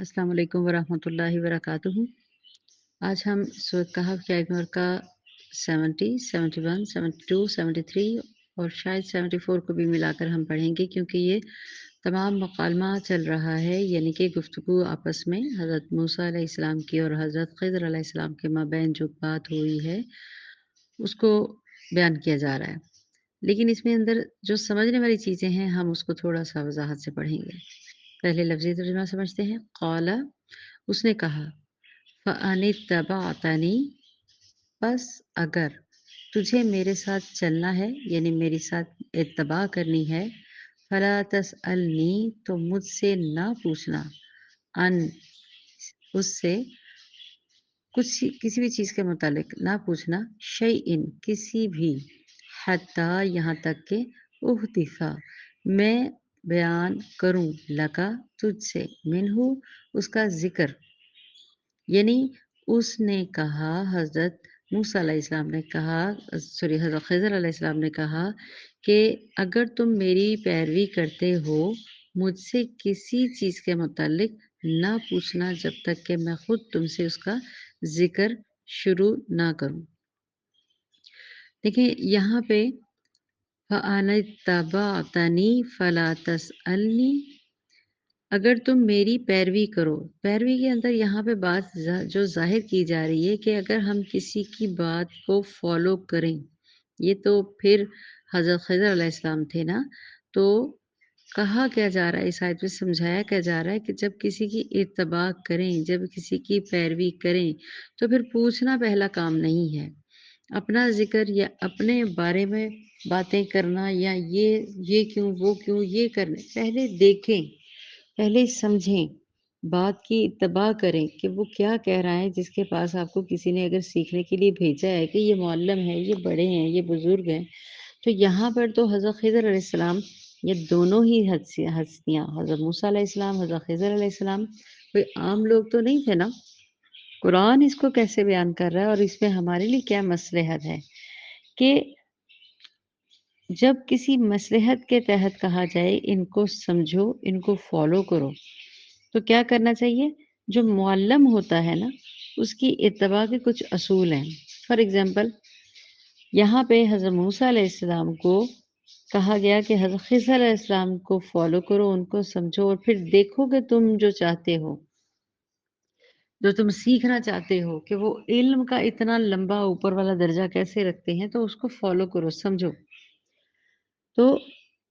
अस्सलाम वालेकुम वरहमतुल्लाहि वबरकातुहू। आज हम सूरह कहफ की आयत नंबर का 70, 71, 72, 73 और शायद 74 को भी मिलाकर हम पढ़ेंगे क्योंकि ये तमाम मुकालमा चल रहा है, यानी कि गुफ्तगू आपस में हज़रत मूसा अलैहिस्सलाम की और हज़रत ख़िज़र अलैहिस्सलाम के माबैन जो बात हुई है, उसको बयान किया जा रहा है। लेकिन इसमें अंदर जो समझने वाली चीज़ें हैं, हम उसको थोड़ा-सा वज़ाहत से पढ़ेंगे। पहले लफ्ज़ी तर्जुमा समझते हैं। क़ाला उसने कहा फ़अनित्तबअतनी बस अगर तुझे मेरे साथ चलना है यानी मेरे साथ इत्तबा करनी है फ़ला तसअलनी तो मुझसे ना पूछना अन उससे कुछ किसी भी चीज़ के मुतालिक ना पूछना शैइन किसी भी हत्ता यहाँ तक के उहदिफा मैं बयान करूँ लका तुझसे मिन्हु उसका ज़िक्र यानी उसने कहा हज़रत मूसा अलैहिस्सलाम ने कहा हज़रत ख़िज़र अलैहिस्सलाम ने कहा कि अगर तुम मेरी पैरवी करते हो, मुझसे किसी चीज़ के मुतालिक ना पूछना जब तक कि मैं खुद तुमसे उसका ज़िक्र शुरू ना करूँ। देखिए यहाँ पे फ़अनित्तबअतनी फ़ला तसअलनी अगर तुम मेरी पैरवी करो, पैरवी के अंदर यहाँ पे बात जो ज़ाहिर की जा रही है कि अगर हम किसी की बात को फ़ॉलो करें, ये तो फिर हज़रत ख़िज़र अलैहिस्सलाम थे ना, तो कहा क्या जा रहा है इस आयत में समझाया क्या जा रहा है कि जब किसी की इत्तबा करें, जब किसी की पैरवी करें, तो फिर पूछना पहला काम नहीं है। अपना ज़िक्र या अपने बारे में बातें करना या ये क्यों, वो क्यों, ये करने पहले देखें। पहले समझें, बात की इत्तबा करें कि वो क्या कह रहा है जिसके पास आपको किसी ने अगर सीखने के लिए भेजा है कि ये मुअल्लिम है, ये बड़े हैं, ये बुज़ुर्ग हैं। तो यहाँ पर तो हज़रत ख़िज़र अलैहिस्सलाम ये दोनों ही हस्तियाँ हज़रत मूसा अलैहिस्सलाम, हज़रत ख़िज़र अलैहिस्सलाम कोई आम लोग तो नहीं थे ना। कुरान इसको कैसे बयान कर रहा है और इसमें हमारे लिए क्या मसलहत है कि जब किसी मसलहत के तहत कहा जाए इनको समझो, इनको फ़ॉलो करो। तो क्या करना चाहिए? जो मुअल्लम होता है ना, उसकी इत्तिबा के कुछ असूल हैं। फॉर एग्ज़ाम्पल यहाँ पे हज़रत मूसा अलैहिस्सलाम को कहा गया कि हज़रत ख़िज़र अलैहिस्सलाम को फ़ॉलो करो, उनको समझो और फिर देखो कि तुम जो चाहते हो, जो तुम सीखना चाहते हो कि वो इल्म का इतना लंबा ऊपर वाला दर्जा कैसे रखते हैं, तो उसको फ़ॉलो करो, समझो। तो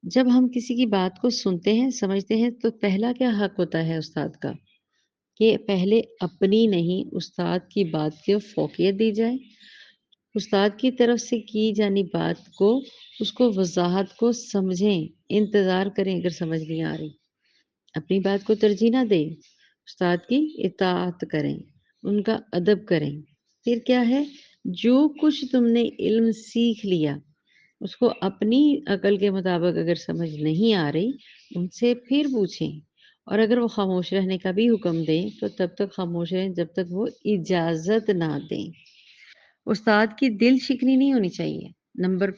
जब हम किसी की बात को सुनते हैं, समझते हैं, तो पहला क्या हक़ होता है उस्ताद का? कि पहले अपनी नहीं उस्ताद की बात को फ़ौक़ियत दी जाए। उस्ताद की तरफ से की जानी बात को उसको वज़ाहत को समझें, इंतज़ार करें अगर समझ नहीं आ रही। अपनी बात को तरजीह ना दें, उस्ताद की इताअत करें, उनका अदब करें। फिर क्या है, जो कुछ तुमने इल्म सीख लिया, उसको अपनी अक़ल के मुताबिक अगर समझ नहीं आ रही, उनसे फिर पूछें और अगर वो ख़ामोश रहने का भी हुक्म दें, तो तब तक ख़ामोश रहें जब तक वो इजाज़त ना दें। उस्ताद की दिल शिकनी नहीं होनी चाहिए। नंबर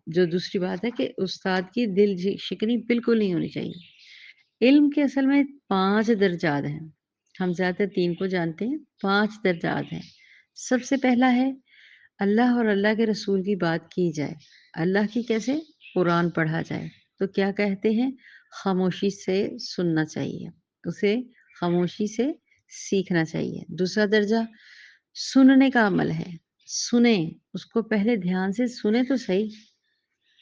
जो दूसरी बात है कि उस्ताद की दिल शिकनी बिल्कुल नहीं होनी चाहिए। इल्म के असल में 5 दर्जात हैं। हम ज़्यादातर 3 को जानते हैं, 5 दर्जात हैं। सबसे पहला है अल्लाह और अल्लाह के रसूल की बात की जाए। अल्लाह की कैसे? कुरान पढ़ा जाए। तो क्या कहते हैं? ख़ामोशी से सुनना चाहिए। उसे ख़ामोशी से सीखना चाहिए। दूसरा दर्जा सुनने का अमल है। सुनें, उसको पहले ध्यान से सुनें तो सही।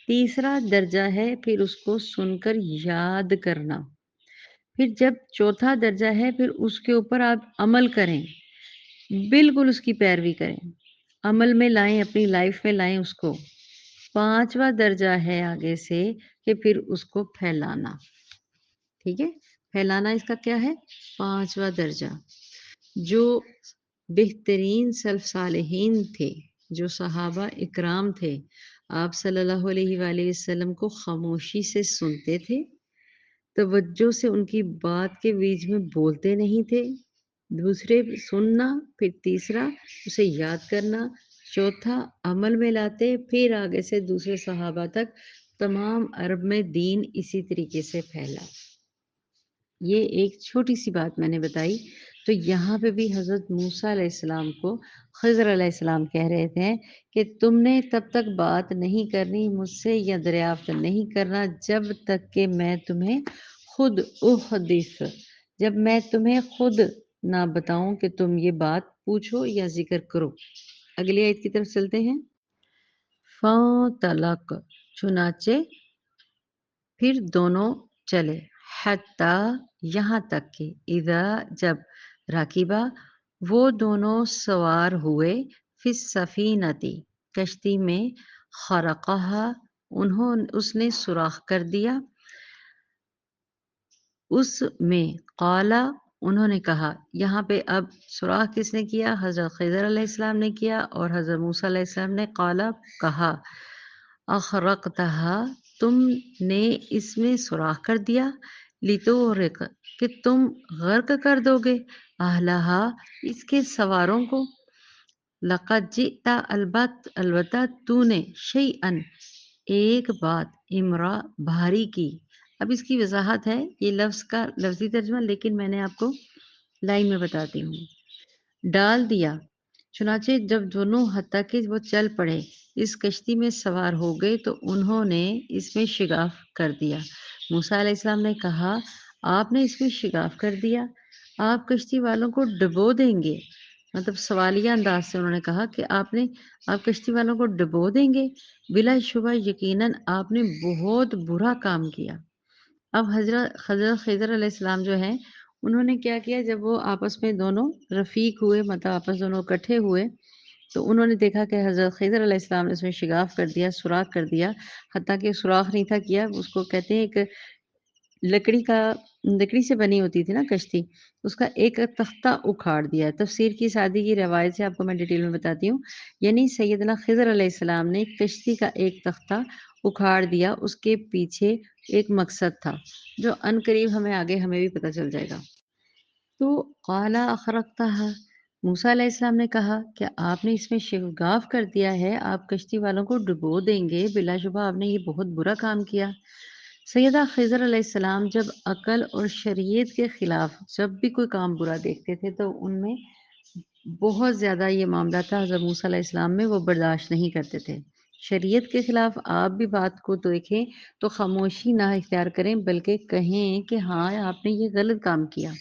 तीसरा दर्जा है फिर उसको सुनकर याद करना। फिर जब चौथा दर्जा है फिर उसके ऊपर आप अमल करें। बिल्कुल उसकी पैरवी करें। अमल में लाएँ, अपनी लाइफ़ में लाएँ उसको। 5वां दर्जा है आगे से कि फिर उसको फैलाना, ठीक है? फैलाना इसका क्या है? 5वां दर्जा। जो बेहतरीन सल्फ़ सालेहीन थे, जो सहाबा इकराम थे, आप सल्लल्लाहु अलैहि वसल्लम को ख़ामोशी से सुनते थे, तवज्जो से उनकी बात के बीच में बोलते नहीं थे। दूसरे सुनना, फिर तीसरा उसे याद करना, चौथा अमल में लाते, फिर आगे से दूसरे सहाबा तक तमाम अरब में दीन इसी तरीके से फैला। یہ ایک چھوٹی سی بات میں نے بتائی، تو یہاں پہ بھی حضرت موسیٰ علیہ السلام کو خضر علیہ السلام کہہ رہے تھے کہ تم نے تب تک بات نہیں کرنی مجھ سے یا دریافت نہیں کرنا جب تک کہ میں تمہیں خود احدث، جب میں تمہیں خود نہ بتاؤں کہ تم یہ بات پوچھو یا ذکر کرو۔ اگلی آیت کی طرف چلتے ہیں۔ فَانطَلَقَ، چنانچہ پھر دونوں چلے، حتیٰ یہاں تک کہ اذا، جب راکبہ وہ دونوں سوار ہوئے، فی السفینۃ، کشتی میں، خرقہا، اس نے سوراخ کر دیا، اس میں، قالا، انہوں نے کہا، یہاں پہ اب سوراخ کس نے کیا؟ حضرت خضر علیہ السلام نے کیا، اور حضرت موسیٰ علیہ السلام نے قالا، کہا، اخرقتہا، تم نے اس میں سوراخ کر دیا، لتغرق، کہ تم غرق کر دو گے، اہلہا، اس کے سواروں کو، لقد جئت، البتہ تو نے، شیئن، ایک بات، امرا، بھاری کی۔ اب اس کی وضاحت ہے، یہ لفظ کا لفظی ترجمہ، لیکن میں نے آپ کو لائن میں بتاتی ہوں۔ ڈال دیا، چنانچہ جب دونوں حتیٰ کہ وہ چل پڑے، اس کشتی میں سوار ہو گئے تو انہوں نے اس میں شگاف کر دیا۔ موسیٰ علیہ السلام نے کہا، آپ نے اس میں شگاف کر دیا، آپ کشتی والوں کو ڈبو دیں گے۔ مطلب سوالیہ انداز سے انہوں نے کہا کہ آپ کشتی والوں کو ڈبو دیں گے، بلا شبہ یقیناً آپ نے بہت برا کام کیا۔ اب حضرت خضر علیہ السلام جو ہیں، انہوں نے کیا کیا، جب وہ آپس میں دونوں رفیق ہوئے، مطلب آپس دونوں اکٹھے ہوئے، تو انہوں نے دیکھا کہ حضرت خضر علیہ السلام نے اس میں شگاف کر دیا، سوراخ کر دیا، حتیٰ کہ سوراخ نہیں تھا کیا، اس کو کہتے ہیں ایک لکڑی سے بنی ہوتی تھی نا کشتی، اس کا ایک تختہ اکھاڑ دیا۔ تفسیر کی سادی کی روایت سے آپ کو میں ڈیٹیل میں بتاتی ہوں، یعنی سیدنا خضر علیہ السلام نے کشتی کا ایک تختہ اکھاڑ دیا، اس کے پیچھے ایک مقصد تھا جو ان قریب ہمیں بھی پتہ چل جائے گا۔ تو قالا اخرقتہا، موسیٰ علیہ السلام نے کہا کہ آپ نے اس میں شگاف کر دیا ہے، آپ کشتی والوں کو ڈبو دیں گے، بلا شبہ آپ نے یہ بہت برا کام کیا۔ سیدہ خضر علیہ السلام جب عقل اور شریعت کے خلاف جب بھی کوئی کام برا دیکھتے تھے تو ان میں بہت زیادہ یہ معاملہ تھا، حضرت موسیٰ علیہ السلام میں وہ برداشت نہیں کرتے تھے۔ شریعت کے خلاف آپ بھی بات کو دیکھیں تو خاموشی نہ اختیار کریں، بلکہ کہیں کہ ہاں آپ نے یہ غلط کام کیا۔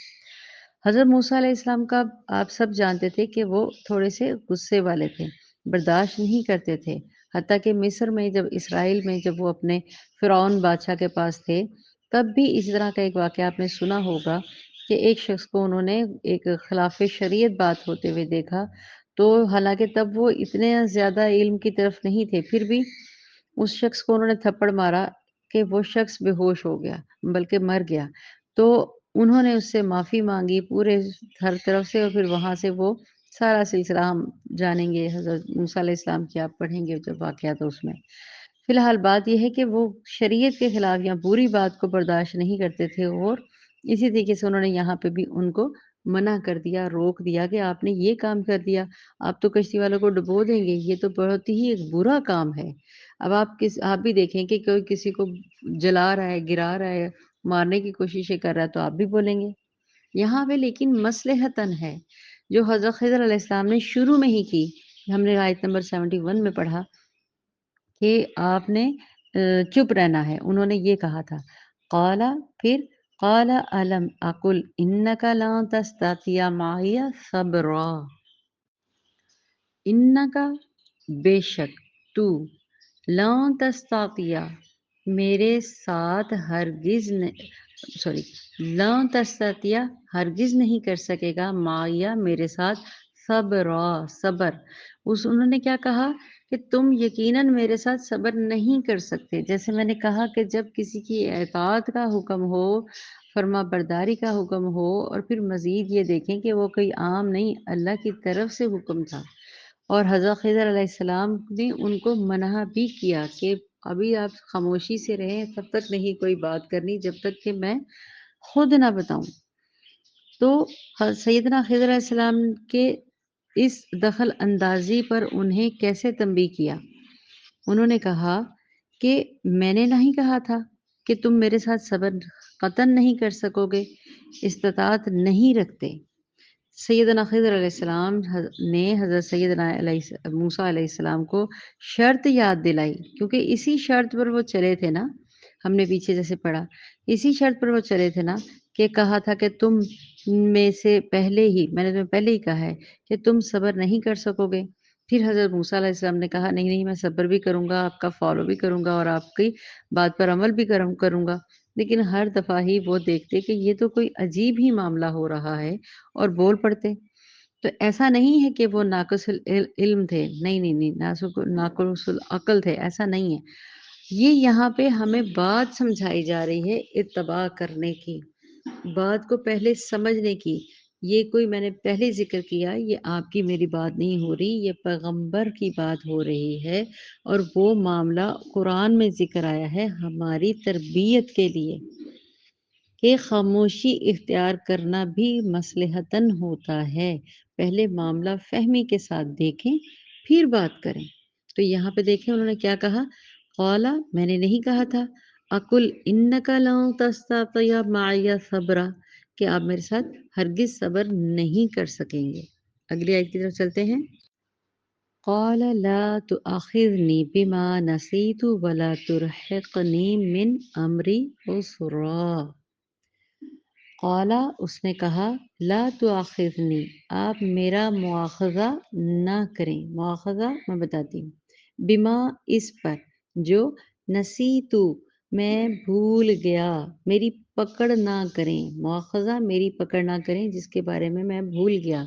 حضرت موسیٰ علیہ السلام کا آپ سب جانتے تھے کہ وہ تھوڑے سے غصے والے تھے، برداشت نہیں کرتے تھے، حتیٰ کہ مصر میں اسرائیل میں جب وہ اپنے فرعون بادشاہ کے پاس تھے، تب بھی اسی طرح کا ایک واقعہ آپ نے سنا ہوگا کہ ایک شخص کو انہوں نے ایک خلاف شریعت بات ہوتے ہوئے دیکھا، تو حالانکہ تب وہ اتنے زیادہ علم کی طرف نہیں تھے، پھر بھی اس شخص کو انہوں نے تھپڑ مارا کہ وہ شخص بے ہوش ہو گیا، بلکہ مر گیا۔ تو انہوں نے اس سے معافی مانگی پورے ہر طرف سے، اور پھر وہاں سے وہ سارا سلسلہ ہم جانیں گے، حضرت موسیٰ علیہ السلام کی آپ پڑھیں گے جب واقعات اس میں۔ فی الحال بات یہ ہے کہ وہ شریعت کے خلاف یا بری بات کو برداشت نہیں کرتے تھے، اور اسی طریقے سے انہوں نے یہاں پہ بھی ان کو منع کر دیا، روک دیا کہ آپ نے یہ کام کر دیا، آپ تو کشتی والوں کو ڈبو دیں گے، یہ تو بہت ہی ایک برا کام ہے۔ اب آپ بھی دیکھیں کہ کوئی کسی کو جلا رہا ہے، گرا رہا ہے، مارنے کی کوششیں کر رہا ہے، تو آپ بھی بولیں گے۔ یہاں پہ لیکن مصلحتاً ہے جو حضرت خضر علیہ السلام نے شروع میں ہی کی، ہم نے آیت نمبر 71 میں پڑھا کہ آپ نے چپ رہنا ہے، انہوں نے یہ کہا تھا، قالا، پھر قال الم اقل انک لن تستطیع معی صبرا، انکا، بے شک تو، لن تستطیع، میرے ساتھ ہرگز سوری لن تستطیع، ہرگز نہیں کر سکے گا، معیہ، میرے ساتھ، صبرا، صبر۔ انہوں نے کیا کہا کہ تم یقیناً میرے ساتھ صبر نہیں کر سکتے۔ جیسے میں نے کہا کہ جب کسی کی اطاعت کا حکم ہو، فرما برداری کا حکم ہو، اور پھر مزید یہ دیکھیں کہ وہ کوئی عام نہیں، اللہ کی طرف سے حکم تھا، اور حضرت خضر علیہ السلام نے ان کو منع بھی کیا کہ ابھی آپ خاموشی سے رہیں، تب تک نہیں کوئی بات کرنی جب تک کہ میں خود نہ بتاؤں۔ تو سیدنا خضر علیہ السلام کے اس دخل اندازی پر انہیں کیسے تنبیہ کیا؟ انہوں نے کہا کہ میں نے نہیں کہا تھا کہ تم میرے ساتھ صبر قطعاً نہیں کر سکو گے، इस्तिताअत नहीं रखते। सैयदना ख़िज़र अलैहिस्सलाम ने हज़रत सैयदना मूसा अलैहिस्सलाम को शर्त याद दिलाई, क्योंकि इसी शर्त पर वो चले थे ना, हमने पीछे जैसे पढ़ा, इसी शर्त पर वो चले थे ना कि कहा था कि तुम में से पहले ही मैंने तुम्हें पहले ही कहा है कि तुम सब्र नहीं कर सकोगे। फिर हज़रत मूसा अलैहिस्सलाम ने कहा, नहीं, नहीं, मैं सब्र भी करूँगा, आपका फ़ॉलो भी करूँगा और आपकी बात पर अमल भी करूँगा। लेकिन हर दफ़ा ही वो देखते कि ये तो कोई अजीब ही मामला हो रहा है और बोल पड़ते। तो ऐसा नहीं है कि वो नाक़िसुल इल्म थे, नहीं, नहीं, नहीं, नाक़िसुल अक़ल थे, ऐसा नहीं है। ये यहाँ पे हमें बात समझाई जा रही है इत्तबा करने की, बात को पहले समझने की। ये कोई मैंने पहले ज़िक्र किया, ये आपकी मेरी बात नहीं हो रही, ये पैगंबर की बात हो रही है और वो मामला कुरान में ज़िक्र आया है हमारी तरबियत के लिए। कि खामोशी इख्तियार करना भी मसलहतन होता है। पहले मामला फ़हमी के साथ देखें, फिर बात करें। तो यहाँ पे देखें उन्होंने क्या कहा? क़ाला मैंने नहीं कहा था, अकुल इन्नका लन तस्ततिया माइया सब्रा कि आप मेरे साथ हरगिज़ सब्र नहीं कर सकेंगे। अगली आयत की तरफ चलते हैं। क़ाल ला तुआखिज़नी बिमा नसीतु वला तुरहिक़नी मिन अम्री उसरा। क़ाला उसने कहा ला तुआखिज़नी आप मेरा मुआख़ज़ा ना करें। मुआख़ज़ा मैं बताती हूँ। बिमा इस पर जो नसीतु मैं भूल गया, मेरी पकड़ ना करें। मुआख़ज़ा मेरी पकड़ ना करें जिसके बारे में मैं भूल गया।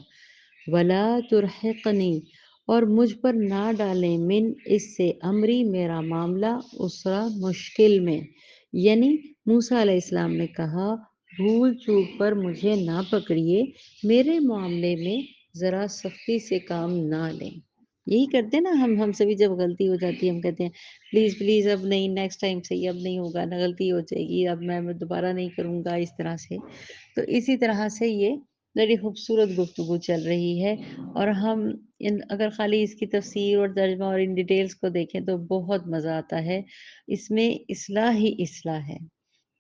वला तुरहिक़नी और मुझ पर ना डालें मिन इससे अमरी मेरा मामला उसरा मुश्किल में। यानी मूसा अलैहिस्सलाम ने कहा भूल चूक पर मुझे ना पकड़िए, मेरे मामले में ज़रा सख्ती से काम ना लें। यही करते हैं ना हमसे भी जब गलती हो जाती है हम कहते हैं प्लीज़ प्लीज़ अब नहीं, नेक्स्ट टाइम से ये अब नहीं होगा ना, गलती हो जाएगी, अब मैं दोबारा नहीं करूँगा इस तरह से। तो इसी तरह से ये बड़ी खूबसूरत गुफ्तगू चल रही है और हम इन अगर खाली इसकी तफसीर और तर्जमा और इन डिटेल्स को देखें तो बहुत मज़ा आता है। इसमें इस्लाह ही इस्लाह है।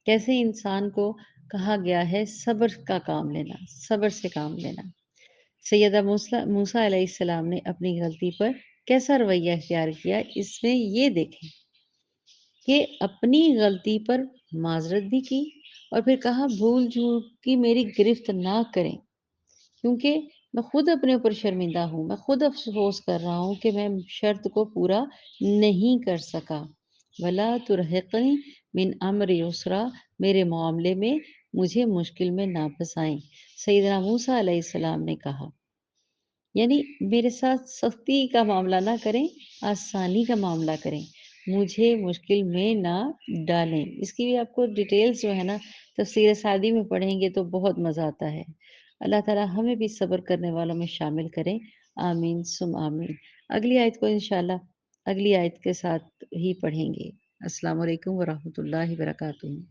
कैसे इंसान को कहा गया है सब्र का काम लेना, सब्र से काम लेना। सैयदा मूसा अलैहिस्सलाम ने अपनी गलती पर कैसा रवैया इख्तियार किया, इसमें ये देखें कि अपनी गलती पर माज़रत भी की और फिर कहा भूल-चूक की मेरी गिरफ्त ना करें, क्योंकि मैं खुद अपने ऊपर शर्मिंदा हूँ, मैं खुद अफ़सोस कर रहा हूँ कि मैं शर्त को पूरा नहीं कर सका। वला तुरहिक़नी मिन अम्रि उसरा मेरे मामले में मुझे मुश्किल में ना फँसाएँ। सैयदना मूसा अलैहिस्सलाम ने कहा, यानी मेरे साथ सख्ती का मामला ना करें, आसानी का मामला करें। मुझे मुश्किल में ना डालें। इसकी भी आपको डिटेल्स जो है ना तफ़सीर सादी में पढ़ेंगे तो बहुत मज़ा आता है। अल्लाह ताला हमें भी सब्र करने वालों में शामिल करें। आमीन सुम आमीन। अगली आयत को इंशाअल्लाह अगली आयत के साथ ही पढ़ेंगे। अस्सलामु अलैकुम व रहमतुल्लाहि व बरकातुहू।